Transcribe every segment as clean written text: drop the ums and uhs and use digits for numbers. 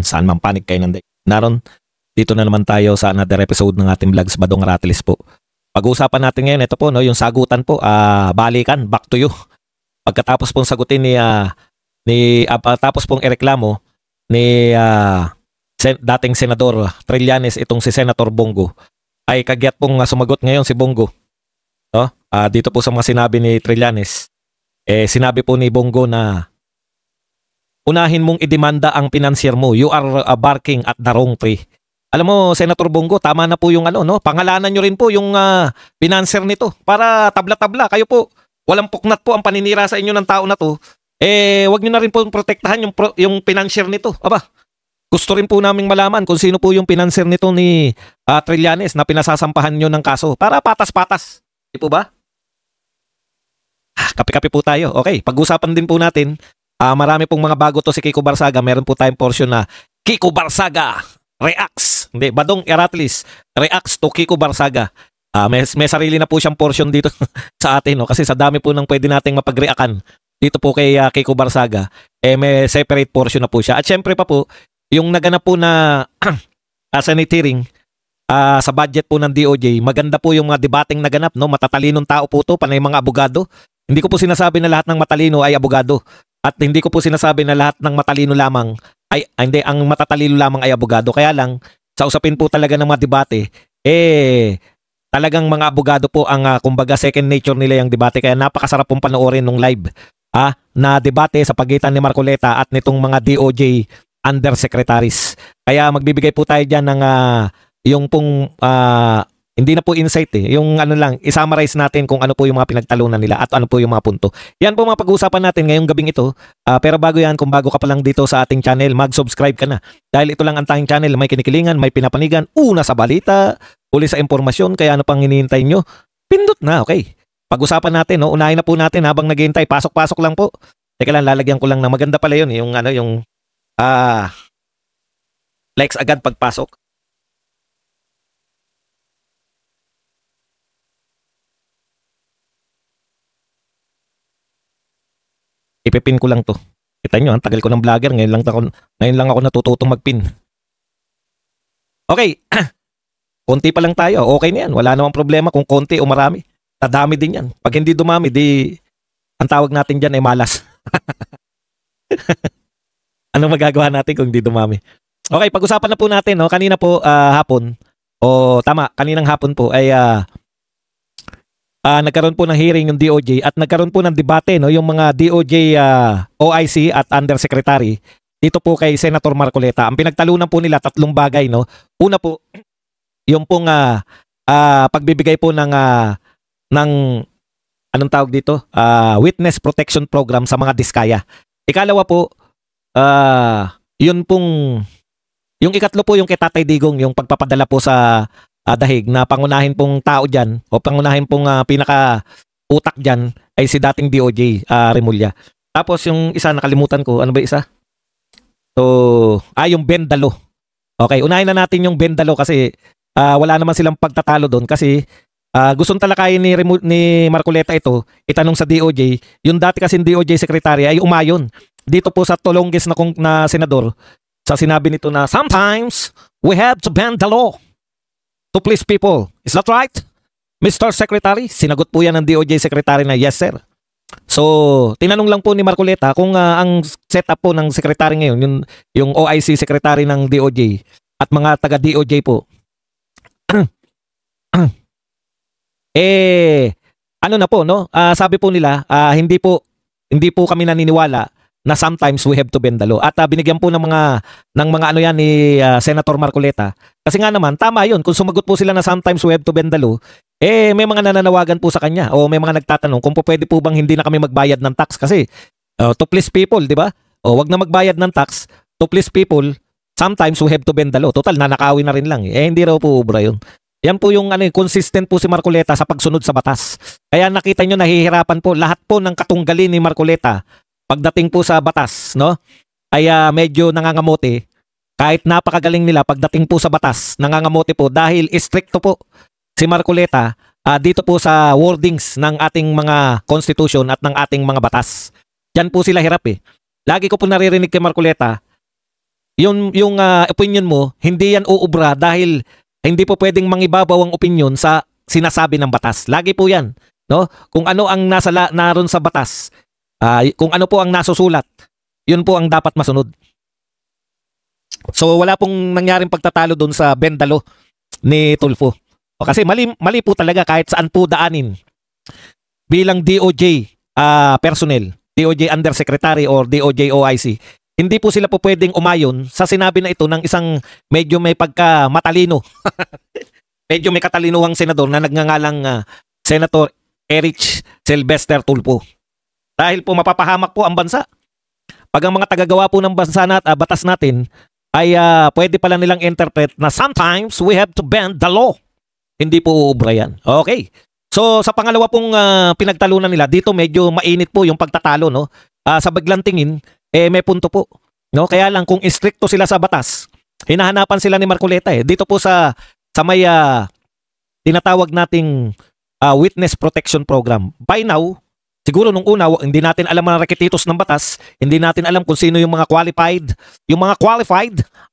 saan man panig kayo nanday. Naron, dito na naman tayo sa another episode ng ating vlogs Badong Ratilis po. Pag-uusapan natin ngayon, ito po, no, yung sagutan po, balikan, back to you. Pagkatapos pong sagutin tapos pong ireklamo ni dating Senador Trillanes itong si Senator Bongo, ay kagyat pong sumagot ngayon si Bongo. No? Dito po sa mga sinabi ni Trillanes, sinabi po ni Bongo na unahin mong idemanda ang financier mo. You are barking at the wrong tree. Alam mo, Senator Bongo, tama na po yung no? Pangalanan nyo rin po yung financier nito para tabla-tabla. Kayo po, walang puknat po ang paninira sa inyo ng tao na to. Wag nyo na rin po protektahan yung financier nito. Aba, gusto rin po naming malaman kung sino po yung financier nito ni Trillanes na pinasasampahan nyo ng kaso para patas-patas. Di po ba? Kape-kape po tayo. Okay, pag-usapan din po natin. Marami pong mga bago to si Kiko Barsaga. Meron po tayong portion na Kiko Barsaga reacts. Hindi, Badong Ratilis reacts to Kiko Barsaga. May sarili na po siyang portion dito sa atin, no? Kasi sa dami po ng pwede nating mapag-reactan dito po kay Kiko Barsaga, may separate portion na po siya. At syempre pa po, yung naganap po na Senate hearing sa budget po ng DOJ, maganda po yung mga debating naganap, no? Matatalinong tao po to, panay mga abogado. Hindi ko po sinasabi na lahat ng matalino ay abogado. At hindi ko po sinasabi na lahat ng matalino lamang hindi, ang matatalino lamang ay abogado. Kaya lang, sa usapin po talaga ng mga debate, talagang mga abogado po ang kumbaga second nature nila yung debate. Kaya napakasarap pong panoorin nung live na debate sa pagitan ni Marcoleta at nitong mga DOJ undersecretaries. Kaya magbibigay po tayo dyan ng yung pong hindi na po insight yung lang, i-summarize natin kung ano po yung mga pinagtalunan nila at ano po yung mga punto. Yan po mga pag-uusapan natin ngayong gabing ito. Pero bago yan, kung bago ka pa lang dito sa ating channel, mag-subscribe ka na. Dahil ito lang ang tanging channel, may kinikilingan, may pinapanigan, una sa balita, uli sa impormasyon, kaya ano pang hinihintay nyo? Pindot na, okay. Pag-usapan natin, no? Unahin na po natin habang naghihintay, pasok-pasok lang po. Teka lang, lalagyan ko lang na maganda pala yun, yung likes agad pagpasok. Ipipin ko lang to. Kita nyo, ang tagal ko ng vlogger. Ngayon lang ako natututong magpin. Okay. Konti pa lang tayo. Okay na yan. Wala namang problema kung konti o marami. Tadami din yan. Pag hindi dumami, ang tawag natin dyan ay malas. Anong magagawa natin kung hindi dumami? Okay, pag-usapan na po natin. No? Kanina po hapon, kaninang hapon po ay nagkaroon po ng hearing yung DOJ at nagkaroon po ng debate, no, yung mga DOJ OIC at Undersecretary dito po kay Senator Marcoleta. Ang pinagtalunan po nila tatlong bagay, no. Una po, yung pong pagbibigay po ng anong tawag dito? Witness Protection Program sa mga diskaya. Ikalawa po, yung ikatlo po yung kay Tatay Digong, yung pagpapadala po sa dahig na pangunahin pong tao dyan o pangunahin pong pinaka-utak dyan ay si dating DOJ Remulla. Tapos yung isa nakalimutan ko, ano ba isa? So, yung Bendalo. Okay, unahin na natin yung Bendalo kasi wala naman silang pagtatalo doon kasi gustong talakayin ni Marcoleta itanong sa DOJ. Yung dati kasing DOJ Secretary ay umayon dito po sa tolongges na senador sa sinabi nito na sometimes we have to bend the law to please people. Is that right? Mr. Secretary? Sinagot po yan ng DOJ Secretary na yes sir. So, tinanong lang po ni Marcoleta kung ang setup po ng Secretary ngayon, yung OIC Secretary ng DOJ at mga taga-DOJ po. Ano na po, no? Sabi po nila, hindi po kami naniniwala na sometimes we have to bend the law. At binigyan po ng mga ano yan ni Senator Marcoleta. Kasi nga naman, tama yun. Kung sumagot po sila na sometimes we have to bend the law, may mga nananawagan po sa kanya o may mga nagtatanong kung pwede po bang hindi na kami magbayad ng tax kasi to please people, di ba? Wag na magbayad ng tax to please people. Sometimes we have to bend the law. Total, nanakawin na rin lang. Hindi raw po ubra yun. Yan po yung consistent po si Marcoleta sa pagsunod sa batas. Kaya nakita nyo, nahihirapan po lahat po ng katunggalin ni Marcoleta pagdating po sa batas, no? Ay medyo nangangamote. Kahit napakagaling nila pagdating po sa batas, nangangamote po dahil stricto po si Marcoleta dito po sa wordings ng ating mga constitution at ng ating mga batas. Diyan po sila hirap eh. Lagi ko po naririnig kay Marcoleta, yung opinion mo, hindi yan uubra dahil hindi po pwedeng mangibabaw ang opinion sa sinasabi ng batas. Lagi po yan, no? Kung ano ang naroon sa batas, kung ano po ang nasusulat, yun po ang dapat masunod. So wala pong nangyaring pagtatalo doon sa Bendalo ni Tulfo. Kasi mali po talaga kahit saan po daanin bilang DOJ personnel, DOJ Undersecretary or DOJ OIC. Hindi po sila po pwedeng umayon sa sinabi na ito ng isang medyo may pagka-matalino. Medyo may katalinuhang senador na nagngangalang Senator Erich Sylvester Tulfo. Dahil po mapapahamak po ang bansa. Pag ang mga tagagawa po ng bansa batas natin ay pwede pala nilang interpret na sometimes we have to bend the law. Hindi po uubra yan. Okay. So sa pangalawa pong pinagtalunan nila, dito medyo mainit po yung pagtatalo, no? Sa biglang tingin, may punto po. No? Kaya lang kung istrikto sila sa batas, hinahanapan sila ni Marcoleta eh. Dito po sa may tinatawag nating Witness Protection Program. By now, siguro nung una, hindi natin alam mga requisitos ng batas, hindi natin alam kung sino yung mga qualified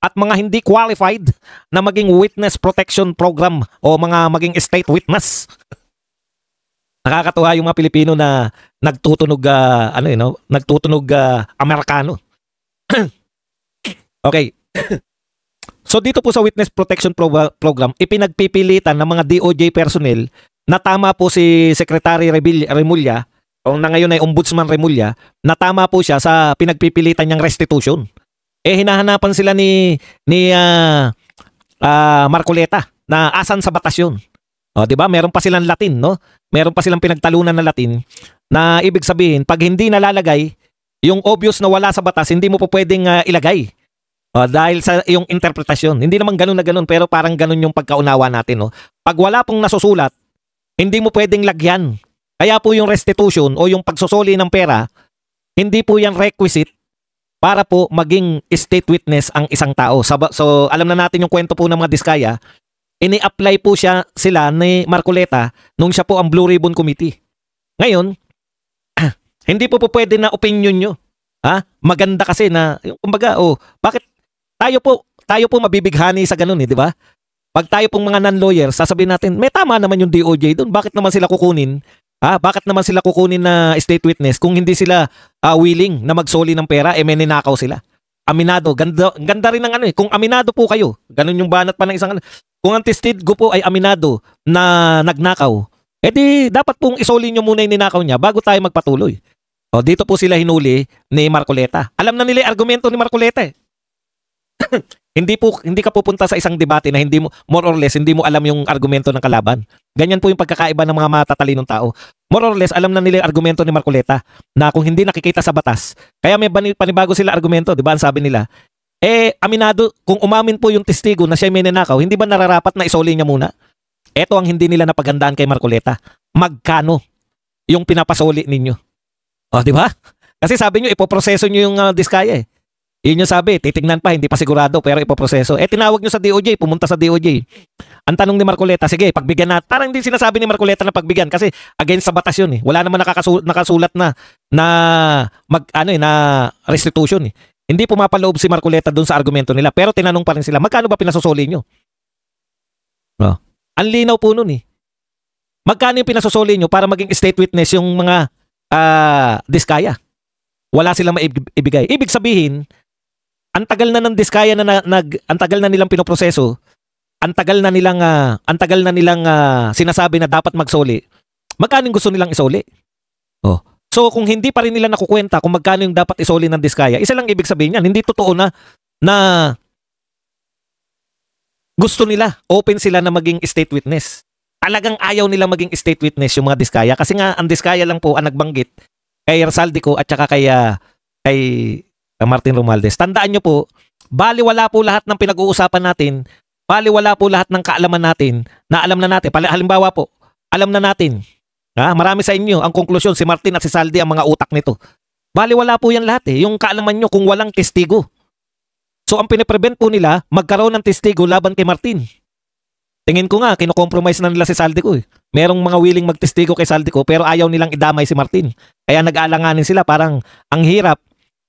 at mga hindi qualified na maging Witness Protection Program o maging state witness. Nakakatuwa yung mga Pilipino na nagtutunog nagtutunog Amerikano. Okay. So dito po sa Witness Protection Program, ipinagpipilitan ng mga DOJ personnel na tama po si Secretary Remulla o na ngayon ay Ombudsman Remulla, na tama po siya sa pinagpipilitan niyang restitution. Hinahanapan sila ni Marcoleta na asan sa batas yun. O, di ba? Meron pa silang Latin, no? Meron pa silang pinagtalunan na Latin na ibig sabihin, pag hindi nalalagay, yung obvious na wala sa batas, hindi mo po pwedeng ilagay. O, dahil sa yung interpretasyon. Hindi naman ganun na ganun, pero parang ganun yung pagkaunawa natin, no? Pag wala pong nasusulat, hindi mo pwedeng lagyan. Kaya po yung restitution o yung pagsusuli ng pera, hindi po yan requisite para po maging state witness ang isang tao. So alam na natin yung kwento po ng mga Diskaya. Ini-apply po sila ni Marcoleta nung siya po ang Blue Ribbon Committee. Ngayon, hindi po pwede na opinion nyo. Maganda kasi na, kumbaga, bakit tayo po mabibighani sa ganun di ba? Pag tayo pong mga non-lawyer, sasabihin natin, may tama naman yung DOJ doon. Bakit naman sila kukunin? Bakit naman sila kukunin na state witness kung hindi sila willing na magsoli ng pera, may ninakaw sila? Aminado. Ganda rin ng kung aminado po kayo, ganun yung banat pa ng isang kung ang testigo po ay aminado na nagnakaw, di dapat pong isoli nyo muna yung ninakaw niya bago tayo magpatuloy. Dito po sila hinuli ni Marcoleta. Alam na nila yung argumento ni Marcoleta. Hindi ka pupunta sa isang debate na hindi mo, more or less, hindi mo alam yung argumento ng kalaban. Ganyan po yung pagkakaiba ng mga matatalinong tao. More or less, alam na nila yung argumento ni Marcoleta na kung hindi nakikita sa batas, kaya may panibago sila argumento, di ba? Ang sabi nila, aminado, kung umamin po yung testigo na siya may ninakaw, hindi ba nararapat na isoli niya muna? Ito ang hindi nila napagandaan kay Marcoleta. Magkano yung pinapasoli ninyo? Di ba? Kasi sabi nyo, ipoproseso nyo yung Diskaya eh. Yun yung sabi, titignan pa, hindi pa sigurado, pero ipoproseso. Tinawag nyo sa DOJ, pumunta sa DOJ. Ang tanong ni Marcoleta, sige, pagbigyan na. Parang hindi sinasabi ni Marcoleta na pagbigyan kasi against sa batas yun eh. Wala naman nakasulat na restitution eh. Hindi pumapaloob si Marcoleta doon sa argumento nila, pero tinanong pa rin sila, magkano ba pinasosoli nyo? Ang linaw po nun eh. Magkano yung pinasosoli nyo para maging state witness yung mga Diskaya? Wala silang maibigay. Ibig sabihin, ang tagal na ng Diskaya ang tagal na nilang pinoproseso, ang tagal na nilang sinasabi na dapat magsoli. Magkano yung gusto nilang isoli? So kung hindi pa rin nila nakukwenta kung magkano yung dapat isoli ng Diskaya, isa lang ibig sabihin yan, hindi totoo na gusto nila, open sila na maging state witness. Talagang ayaw nila maging state witness yung mga Diskaya kasi nga ang Diskaya lang po ang nagbanggit kay Saldico at saka kay Martin Romualdez. Tandaan nyo po, baliwala po lahat ng pinag-uusapan natin, baliwala po lahat ng kaalaman natin na alam na natin. Halimbawa po, alam na natin. Marami sa inyo, ang konklusyon, si Martin at si Saldi ang mga utak nito. Baliwala po yan lahat eh. Yung kaalaman nyo kung walang testigo. So ang piniprevent po nila, magkaroon ng testigo laban kay Martin. Tingin ko nga, kinokompromise na nila si Saldico eh. Merong mga willing magtestigo kay Saldico pero ayaw nilang idamay si Martin. Kaya nag-aalanganin sila, parang ang hirap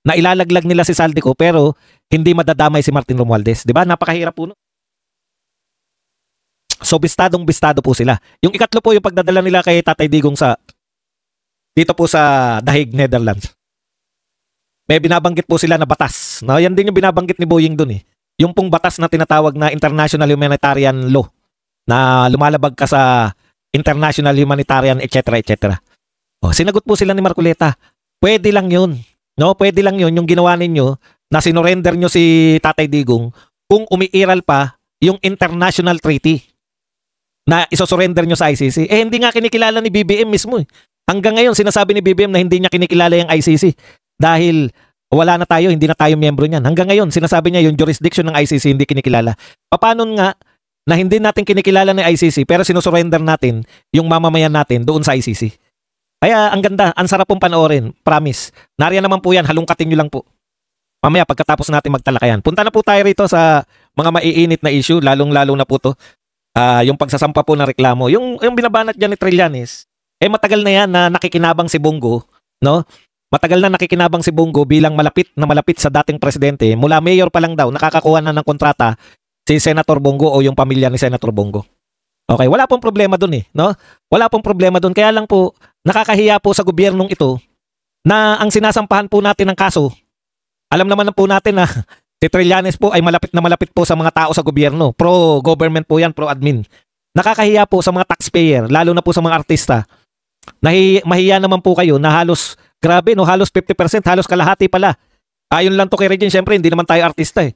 na ilalaglag nila si Saldico pero hindi madadamay si Martin Romualdez. Di ba? Napakahirap po. No? So, bistadong-bistado po sila. Yung ikatlo po, yung pagdadala nila kay Tatay Digong dito po sa Dahig, Netherlands. May binabanggit po sila na batas. No? Yan din yung binabanggit ni Boying dun eh. Yung pong batas na tinatawag na International Humanitarian Law na lumalabag ka sa International Humanitarian, etc. etc. Oh, sinagot po sila ni Marcoleta. Pwede lang yun. No? Pwede lang yun yung ginawa ninyo na sinurrender nyo si Tatay Digong kung umiiral pa yung International Treaty na isosurrender nyo sa ICC. Eh, hindi nga kinikilala ni BBM mismo eh. Hanggang ngayon, sinasabi ni BBM na hindi niya kinikilala yung ICC dahil wala na tayo, hindi na tayo miyembro niyan. Hanggang ngayon, sinasabi niya yung jurisdiction ng ICC hindi kinikilala. Paano nga na hindi natin kinikilala ng ICC pero sinusurrender natin yung mamamayan natin doon sa ICC? Kaya ang ganda, ang sarap pong panoorin. Promise. Nariyan naman po yan, halungkatin nyo lang po. Mamaya pagkatapos natin magtalakayan. Punta na po tayo rito sa mga maiinit na issue, lalong-lalo na po to. Yung pagsasampa po ng reklamo. Yung binabanat dyan ni Trillanes, matagal na yan na nakikinabang si Bongo, no? Matagal na nakikinabang si Bongo bilang malapit sa dating presidente. Mula mayor pa lang daw, nakakakuha na ng kontrata si Senator Bongo o yung pamilya ni Senator Bongo. Okay, wala pong problema dun eh, no? Wala pong problema dun. Kaya lang po, nakakahiya po sa gobyernong ito na ang sinasampahan po natin ng kaso, alam naman na po natin na si Trillanes po ay malapit na malapit po sa mga tao sa gobyerno. Pro-government po yan, pro-admin. Nakakahiya po sa mga taxpayer, lalo na po sa mga artista. Mahiya naman po kayo na halos, grabe no, halos 50%, halos kalahati pala. Ayon lang to kay Regine, syempre hindi naman tayo artista eh.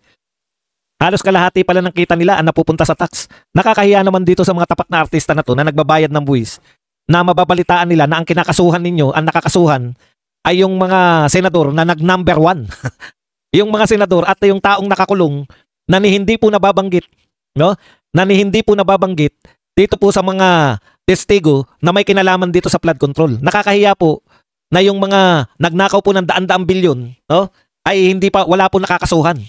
Halos kalahati pala ng kita nila ang napupunta sa tax. Nakakahiya naman dito sa mga tapat na artista na to na nagbabayad ng buwis na mababalitaan nila na ang kinakasuhan ninyo, ang nakakasuhan ay yung mga senador na nag-number 1. Yung mga senador at yung taong nakakulong na hindi po nababanggit, no? Na hindi po nababanggit dito po sa mga testigo na may kinalaman dito sa flood control. Nakakahiya po na yung mga nagnakaw po ng daan-daang bilyon, no? Ay hindi pa, wala po nakakasuhan.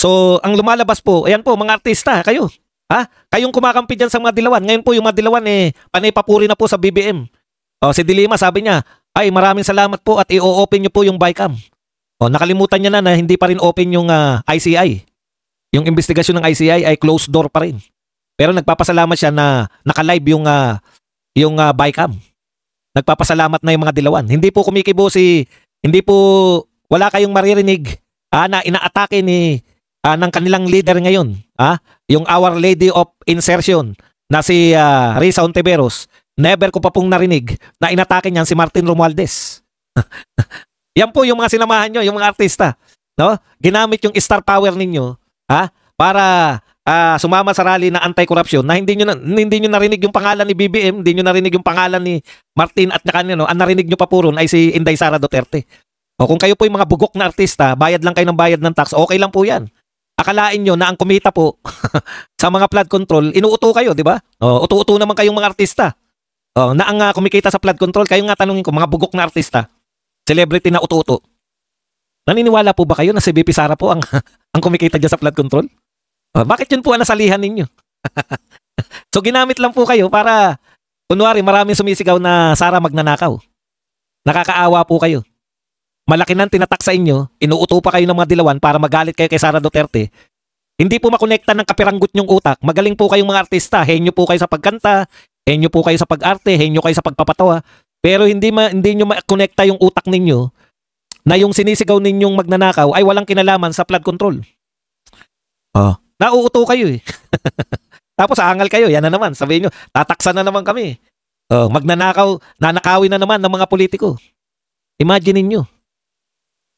So, ang lumalabas po, ayan po, mga artista, kayo. Ha? Kayong kumakampi dyan sa mga dilawan. Ngayon po, yung mga dilawan, panay papuri na po sa BBM. O, si Dilima, sabi niya, ay, maraming salamat po at i-open niyo po yung BICAM. O, nakalimutan niya na hindi pa rin open yung ICI. Yung investigasyon ng ICI ay closed door pa rin. Pero nagpapasalamat siya na naka-live yung BICAM. Nagpapasalamat na yung mga dilawan. Hindi po kumikibo hindi po, wala kayong maririnig na inaatake ng kanilang leader ngayon. Yung Our Lady of Insertion na si Risa Ontiveros. Never ko pa pong narinig na inatake niyan si Martin Romualdez. Yan po yung mga sinamahan nyo, yung mga artista. No? Ginamit yung star power ninyo para sumama sa rally na anti-corruption na hindi nyo narinig yung pangalan ni BBM, hindi nyo narinig yung pangalan ni Martin at ang narinig nyo pa po ron ay si Inday Sara Duterte. O kung kayo po yung mga bugok na artista, bayad lang kayo ng bayad ng tax, okay lang po yan. Akalain nyo na ang kumita po sa mga flood control, inuuto kayo, di ba? Uto-uto naman kayong mga artista. Na ang kumikita sa flood control, kayo nga tanungin ko, mga bugok na artista, celebrity na uto-uto. Naniniwala po ba kayo na si BP Sara po ang kumikita dyan sa flood control? Bakit yun po ang nasalihan ninyo? So ginamit lang po kayo para, kunwari maraming sumisigaw na Sara magnanakaw. Nakakaawa po kayo. Malaki nang tinatak sa inyo, inuuto pa kayo ng mga dilawan para magalit kayo kay Sara Duterte. Hindi po makonekta ng kapiranggot nyong utak. Magaling po kayong mga artista. Henyo po kayo sa pagkanta, henyo po kayo sa pag-arte, henyo kayo sa pagpapatawa. Pero hindi nyo makonekta yung utak ninyo na yung sinisigaw ninyong magnanakaw ay walang kinalaman sa flood control. Nauuto kayo eh. Tapos aangal kayo, yan na naman. Sabihin nyo, tataksan na naman kami. Magnanakaw, nanakawin na naman ng mga politiko. Imagine ninyo.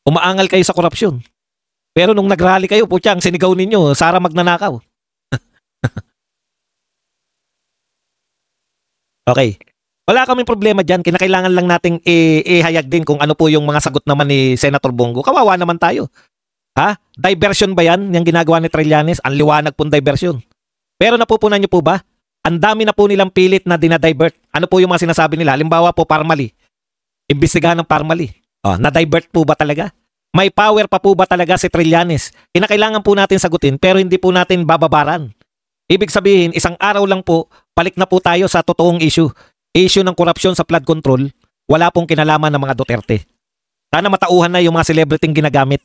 Umaangal kayo sa korupsyon. Pero nung nagrally kayo, putya, ang sinigaw ninyo, Sara magnanakaw. Okay. Wala kaming problema dyan. Kinakailangan lang nating ihayag din kung ano po yung mga sagot naman ni Senator Bongo. Kawawa naman tayo. Diversion ba yan? Yung ginagawa ni Trillanes? Ang liwanag pong diversion. Pero napupunan nyo po ba? Ang dami na po nilang pilit na dinadivert. Ano po yung mga sinasabi nila? Halimbawa po, Parmali. Imbestigahan ng Parmali. Na-divert po ba talaga? May power pa po ba talaga si Trillanes? Kinakailangan po natin sagutin pero hindi po natin bababaran. Ibig sabihin, isang araw lang po, balik na po tayo sa totoong issue. Issue ng korupsyon sa flood control, wala pong kinalaman ng mga Duterte. Sana matauhan na yung mga celebrity ginagamit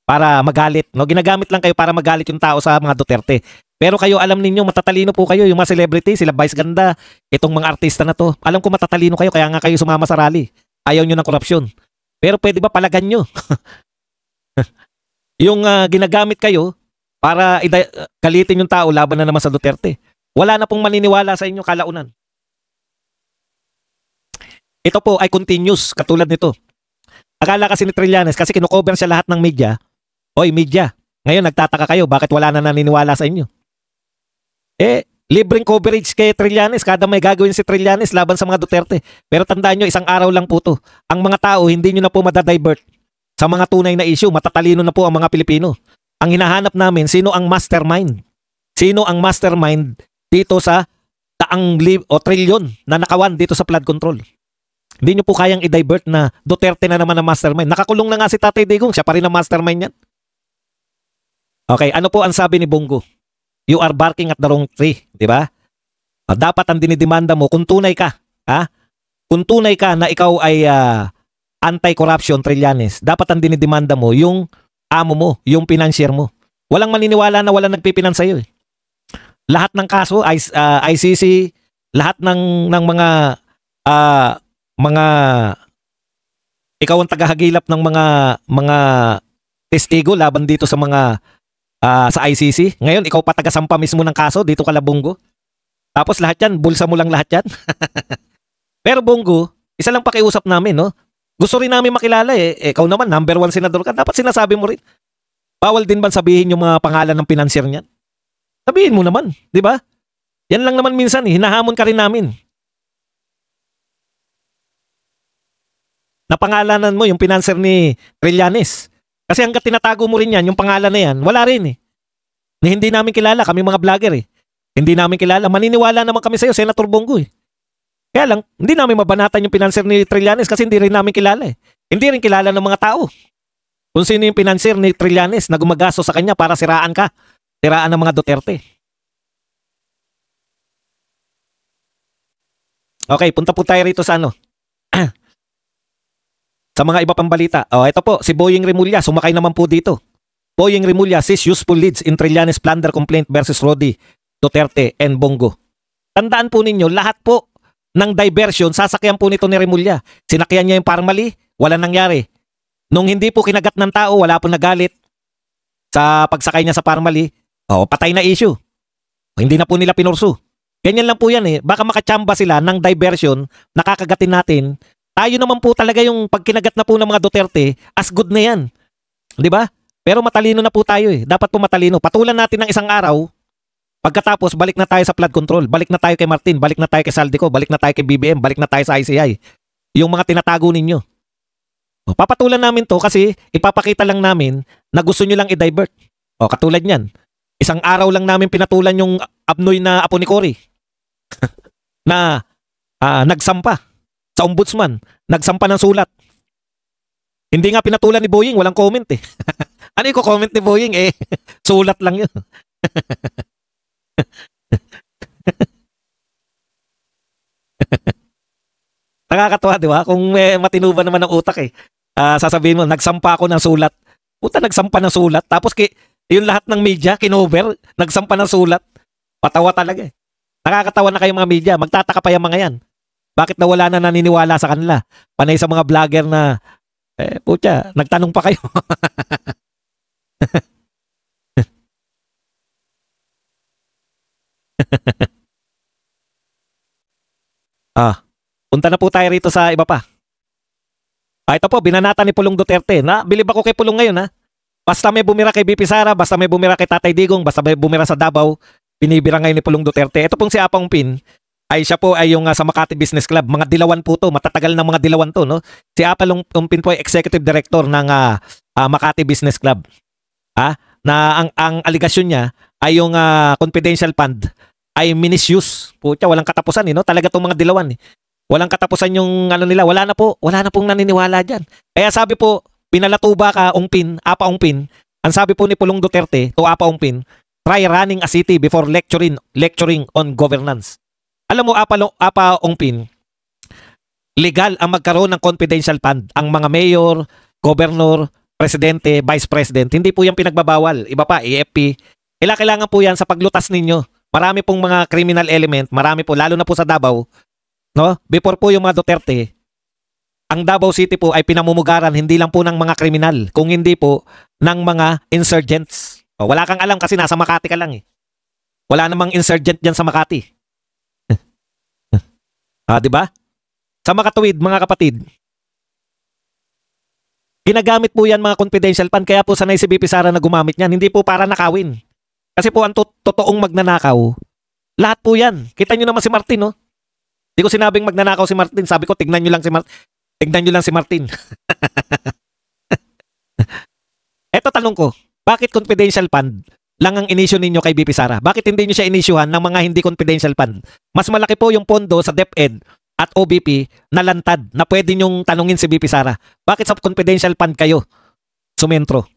para magalit. No? Ginagamit lang kayo para magalit yung tao sa mga Duterte. Pero kayo, alam ninyo, matatalino po kayo. Yung mga celebrity, sila Vice Ganda, itong mga artista na to. Alam ko matatalino kayo, kaya nga kayo sumama sa rally. Ayaw nyo ng korupsyon. Pero pwede ba palagan nyo? Yung ginagamit kayo para kalitin yung tao laban na naman sa Duterte. Wala na pong maniniwala sa inyo kalaunan. Ito po ay continuous, katulad nito. Akala kasi ni Trillanes, kasi kinukover siya lahat ng media. Hoy, media, ngayon nagtataka kayo, bakit wala na naniniwala sa inyo? Libreng coverage kay Trillanes, kada may gagawin si Trillanes laban sa mga Duterte. Pero tandaan nyo, isang araw lang po to. Ang mga tao, hindi nyo na po madadivert sa mga tunay na issue. Matatalino na po ang mga Pilipino. Ang hinahanap namin, sino ang mastermind? Sino ang mastermind dito sa taang trilyon na nakawan dito sa flood control? Hindi nyo po kayang i-divert na Duterte na naman ang mastermind. Nakakulong na nga si Tatay Digong, siya pa rin ang mastermind yan. Okay, ano po ang sabi ni Bongo? You are barking at the wrong tree, di ba? Dapat ang dinidemanda mo, kung tunay ka, kung tunay ka na ikaw ay anti-corruption, Trillanes, dapat ang dinidemanda mo, yung amo mo, yung financier mo. Walang maniniwala na walang nagpipinan sa'yo. Lahat ng kaso, ICC, lahat ng mga ikaw ang tagahagilap ng mga testigo laban dito sa mga sa ICC. Ngayon, ikaw pa tagasampa mismo ng kaso dito kala Bongo. Tapos lahat yan, bulsa mo lang lahat yan. Pero Bongo, isa lang pakiusap namin, no? Gusto rin namin makilala ikaw naman, number 1 senador ka. Dapat sinasabi mo rin. Bawal din ba sabihin yung mga pangalan ng financier niyan? Sabihin mo naman, di ba? Yan lang naman minsan, hinahamon ka rin namin. Napangalanan mo yung financier ni Trillanes. Kasi hanggat tinatago mo rin yan, yung pangalan na yan, wala rin Hindi namin kilala, kami mga vlogger Hindi namin kilala. Maniniwala naman kami sa'yo, Senator Bongo Kaya lang, hindi namin mabanatan yung financier ni Trillanes kasi hindi rin namin kilala Hindi rin kilala ng mga tao. Kung sino yung financier ni Trillanes na gumagasto sa kanya para siraan ka. Siraan ng mga Duterte. Okay, punta po tayo rito sa sa mga iba pang balita. Ito po, si Boying Remulla, sumakay naman po dito. Boying Remulla sees useful leads in Trillanes plunder complaint versus Rodi Duterte and Bongo. Tandaan po ninyo, lahat po ng diversion, sasakyan po nito ni Remulla. Sinakyan niya yung Parmali, wala nangyari. Nung hindi po kinagat ng tao, wala po nagalit sa pagsakay niya sa Parmali, patay na issue. Hindi na po nila pinursu. Ganyan lang po yan Baka makachamba sila ng diversion, nakakagatin natin. Tayo naman po talaga yung pag kinagat na po ng mga Duterte, as good na yan. Di ba? Pero matalino na po tayo Dapat po matalino. Patulan natin ng isang araw, pagkatapos balik na tayo sa flood control, balik na tayo kay Martin, balik na tayo kay Saldico, balik na tayo kay BBM, balik na tayo sa ICI. Yung mga tinatago ninyo. Papatulan namin to kasi ipapakita lang namin na gusto nyo lang i-divert. Katulad niyan. Isang araw lang namin pinatulan yung abnoy na apo ni Cory na nagsampa sa ombudsman, nagsampa ng sulat. Hindi nga pinatulan ni Boying, walang comment Ano yung comment ni Boying sulat lang yun. Nakakatawa, di ba? Kung matinuba naman ang utak sasabihin mo, nagsampa ako ng sulat. Puta, nagsampa ng sulat. Tapos yung lahat ng media, kinover, nagsampa ng sulat. Patawa talaga Nakakatawa na kayo mga media. Magtataka pa yung mga yan. Bakit na wala na naniniwala sa kanila? Panay sa mga vlogger na, putya, nagtanong pa kayo. Punta na po tayo rito sa iba pa. Ito po, binanata ni Pulong Duterte. Bilib ako kay Pulong ngayon Basta may bumira kay BP Sara, basta may bumira kay Tatay Digong, basta may bumira sa Davao, binibira ngayon ni Pulong Duterte. Ito pong si Apang Pin, siya po ay yung sa Makati Business Club. Mga dilawan po to, matatagal ng mga dilawan to, no? Si Apang Pin po ay executive director ng Makati Business Club. Na ang aligasyon niya ay yung confidential fund ay misuse. Pucha, walang katapusan no? Talaga tong mga dilawan Walang katapusan yung nila, wala na pong naniniwala diyan. Kaya sabi po, pinalatuba ka Apa Ongpin. Ang sabi po ni Pulong Duterte to Apa Ongpin, try running a city before lecturing on governance. Alam mo, Apa Ongpin, legal ang magkaroon ng confidential fund. Ang mga mayor, governor, presidente, vice president, hindi po yan pinagbabawal. Iba pa, AFP. Kailangan po yan sa paglutas ninyo. Marami pong mga criminal element, marami po, lalo na po sa Davao, no? Before po yung mga Duterte, ang Davao City po ay pinamumugaran hindi lang po ng mga kriminal, kung hindi po ng mga insurgents. O, wala kang alam kasi nasa Makati ka lang eh. Wala namang insurgent dyan sa Makati. Di ba? Sa makatuwid, mga kapatid, ginagamit po yan mga confidential fund, kaya po sanay si BP Sara na gumamit niyan, hindi po para nakawin. Kasi po ang totoong magnanakaw, lahat po yan. Kita nyo naman si Martin, no? Hindi ko sinabing magnanakaw si Martin, sabi ko tignan nyo lang si Martin. Tignan nyo lang si Martin. Eto tanong ko, bakit confidential fund lang ang inisyu ninyo kay BP Sara? Bakit hindi nyo siya inisyuhan ng mga hindi confidential fund? Mas malaki po yung pondo sa DepEd at OBP na lantad na pwede nyong tanungin si BP Sara. Bakit sa confidential fund kayo sumentro?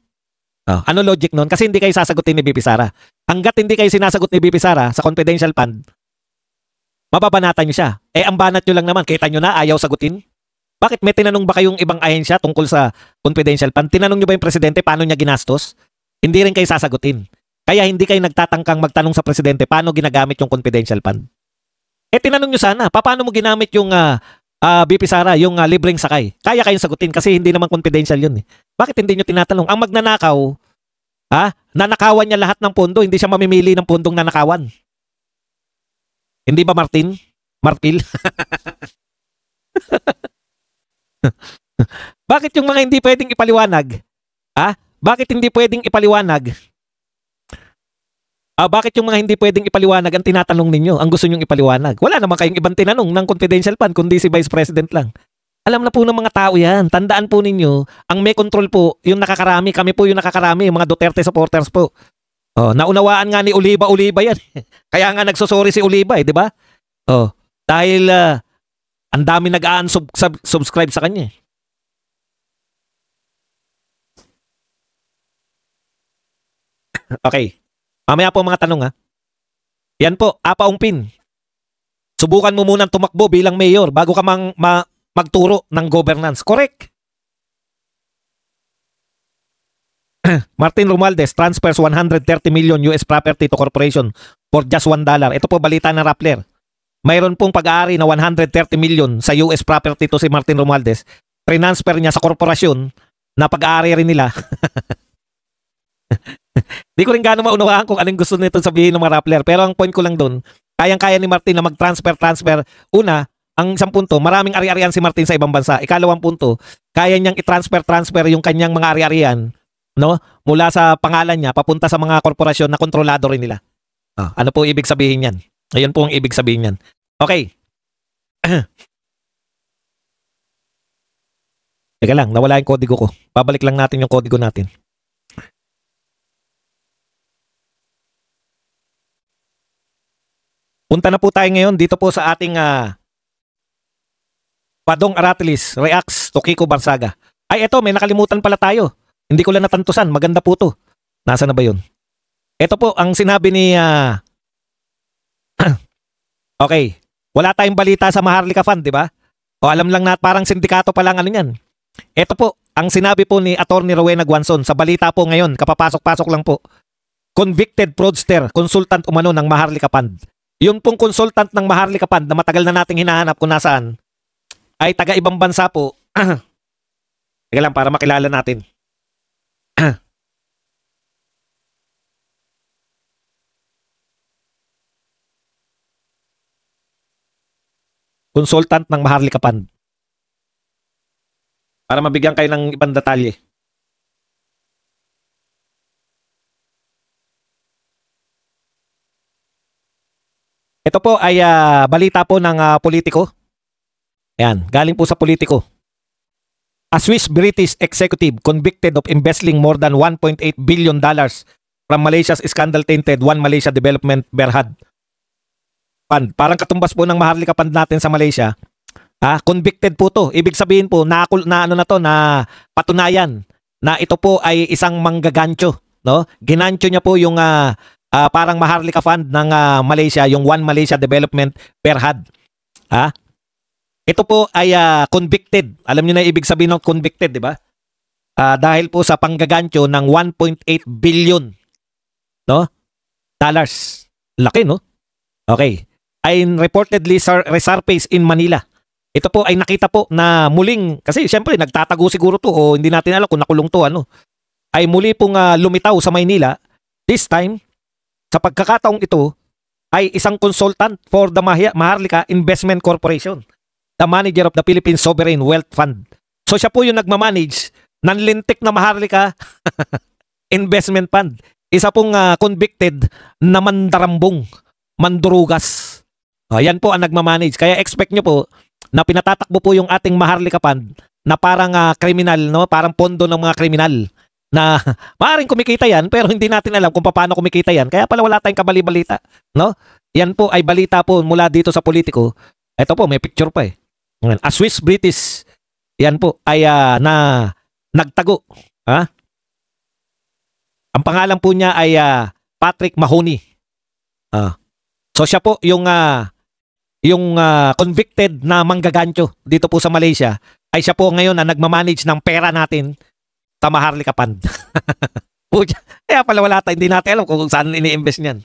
Ano logic nun? Kasi hindi kayo sasagutin ni BP Sara. Hanggat hindi kayo sinasagot ni BP Sara sa confidential fund, mababanatan nyo siya. Ang banat nyo lang naman, kita nyo na, ayaw sagutin. Bakit may tinanong ba kayong ibang ahensya tungkol sa confidential fund? Tinanong nyo ba yung presidente paano niya ginastos? Hindi rin kayo sasagutin. Kaya hindi kayo nagtatangkang magtanong sa presidente paano ginagamit yung confidential fund. Tinanong nyo sana, paano mo ginamit yung BP Sara, yung libreng sakay? Kaya kayong sagutin kasi hindi naman confidential yun eh. Bakit hindi nyo tinatanong? Ang magnanakaw, nanakawan niya lahat ng pondo, hindi siya mamimili ng pondong nanakawan. Hindi ba Martin? Marpil? Bakit yung mga hindi pwedeng ipaliwanag? Bakit hindi pwedeng ipaliwanag? Bakit yung mga hindi pwedeng ipaliwanag ang tinatanong ninyo? Ang gusto nyong ipaliwanag? Wala naman kayong ibang tinanong ng confidential fund kundi si Vice President lang. Alam na po ng mga tao yan. Tandaan po ninyo, ang may control po, yung nakakarami, kami po yung nakakarami, yung mga Duterte supporters po. Naunawaan nga ni Oliva yan. Kaya nga nagsosorry si Oliva di ba? Dahil ang dami nag-unsubscribe sa kanya. Okay. Mamaya po mga tanong Yan po, Apa Ongpin. Subukan mo munang tumakbo bilang mayor bago ka magturo ng governance. Correct. Martin Romualdez transfers 130 million US property to corporation for just $1. Ito po balita ng Rappler. Mayroon pong pag-aari na 130 million sa US property to si Martin Romualdez. Transfer niya sa korporasyon na pag-aari rin nila. Di ko rin gaano maunawaan kung anong gusto nito sabihin ng mga Rappler. Pero ang point ko lang doon, kayang-kaya ni Martin na mag-transfer. Una, ang isang punto, maraming ari-arian si Martin sa ibang bansa. Ikalawang punto, kaya niyang i-transfer yung kanyang mga ari-arian, no? Mula sa pangalan niya papunta sa mga korporasyon na kontrolado rin nila. Ano po ibig sabihin yan? Ayun po ang ibig sabihin yan. Okay. Teka lang, nawala yung kodigo ko. Babalik lang natin yung kodigo natin. Punta na po tayo ngayon dito po sa ating Badong Aratilis reacts to Kiko Barsaga. Ay eto, may nakalimutan pala tayo. Hindi ko lang natantusan. Maganda po to. Nasa na ba yun? Ito po ang sinabi ni okay. Wala tayong balita sa Maharlika Fund, di ba? O alam lang na parang sindikato pa lang ano yan. Ito po ang sinabi po ni Attorney Rowena Guanzon sa balita po ngayon. Kapapasok-pasok lang po. Convicted fraudster, consultant umano ng Maharlika Fund. Yung pong consultant ng Maharlika Fund na matagal na nating hinahanap kung nasaan ay taga-ibang bansa po. Teka lang para makilala natin. Consultant ng Maharlika Fund. Para mabigyan kayo ng ibang detalye. Ito po ay balita po ng Politico. Ayan, galing po sa Politico. A Swiss-British executive convicted of embezzling more than $1.8 billion from Malaysia's scandal-tainted One Malaysia Development Berhad Fund. Parang katumbas po ng Maharlika Fund natin sa Malaysia. Convicted po to. Ibig sabihin po, na patunayan na ito po ay isang manggagancho. No? Ginancho niya po yung parang Maharlika Fund ng Malaysia, yung One Malaysia Development Berhad. Ito po ay convicted. Alam niyo na ibig sabihin ng convicted, di ba? Dahil po sa panggagancho ng 1.8 billion, no? Dollars. Laki, no? Okay. Ay reportedly resurfaced in Manila. Ito po ay nakita po na muling, kasi siyempre nagtatago siguro to o hindi natin alam kung nakulong to, ano. Ay muli pong lumitaw sa Maynila. This time, sa pagkakataong ito, ay isang consultant for the Maharlika Investment Corporation, the manager of the Philippine Sovereign Wealth Fund. So siya po yung nagmamanage ng lintik na Maharlika Investment Fund. Isa pong convicted na mandarambong, mandurugas. Yan po ang nagmamanage. Kaya expect nyo po na pinatatakbo po yung ating Maharlika Fund na parang kriminal, no? Parang pondo ng mga kriminal na maaaring kumikita yan pero hindi natin alam kung paano kumikita yan. Kaya pala wala tayong kabali-balita, no? Yan po ay balita po mula dito sa politiko. Ito po, may picture pa eh. A Swiss British, yan po ay na nagtago. Ang pangalan po niya ay Patrick Mahoney. So siya po yung convicted na manggagancho dito po sa Malaysia. Ay siya po ngayon na nagmamanage ng pera natin sa Maharlika Fund. Kaya pala wala tayo, hindi natin alam kung saan ini-invest niyan.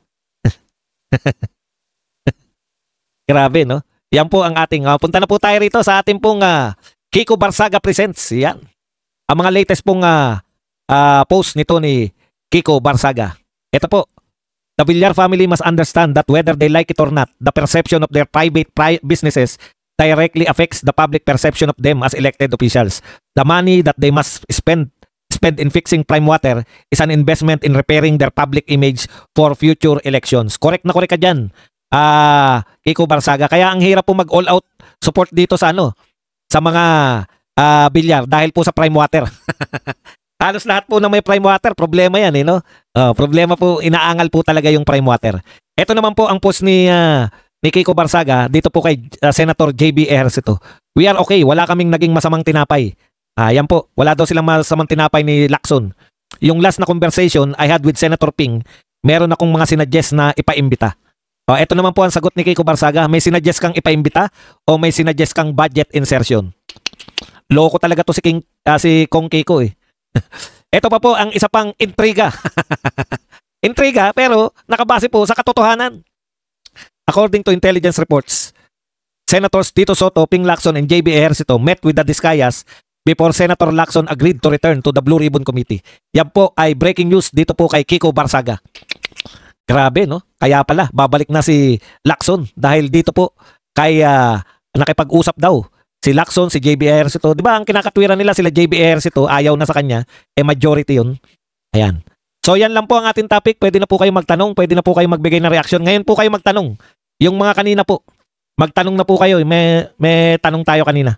Grabe, no? Yan po ang ating, punta na po tayo rito sa ating pong Kiko Barsaga Presents. Yan. Ang mga latest pong post nito ni Kiko Barsaga. Ito po, the Villar family must understand that whether they like it or not, the perception of their private businesses directly affects the public perception of them as elected officials. The money that they must spend in fixing Prime Water is an investment in repairing their public image for future elections. Correct na correct ka dyan, Kiko Barsaga. Kaya ang hirap po mag-all out support dito sa sa mga Villar dahil po sa Prime Water. Halos lahat po na may Prime Water, problema yan, no? Problema po, inaangal po talaga yung Prime Water. Ito naman po ang post ni Kiko Barsaga dito po kay Senator JB Ejercito. We are okay, wala kaming naging masamang tinapay. Yan po, wala daw silang masamang tinapay ni Lacson. Yung last na conversation I had with Senator Ping, meron akong mga sinuggest na ipaimbita. Ito naman po ang sagot ni Kiko Barsaga. May sinuggest kang ipaimbita o may sinuggest kang budget insertion? Loko talaga to si Kong Kiko eh. Ito pa po ang isa pang intriga. Intriga pero nakabase po sa katotohanan. According to intelligence reports, Senators Tito Soto, Ping Lacson, and JB Ejercito met with the Discayas before Senator Lacson agreed to return to the Blue Ribbon Committee. Yan po ay breaking news dito po kay Kiko Barsaga. Grabe, no? Kaya pala, babalik na si Lacson dahil dito po kay nakipag-usap daw si Lacson, si JB Ejercito. Di ba ang kinakatwiran nila sila JB Ejercito, ayaw na sa kanya, majority yun. Ayan. So yan lang po ang ating topic. Pwede na po kayo magtanong, pwede na po kayo magbigay ng reaksyon. Ngayon po kayo magtanong. Yung mga kanina po, magtanong na po kayo. May tanong tayo kanina.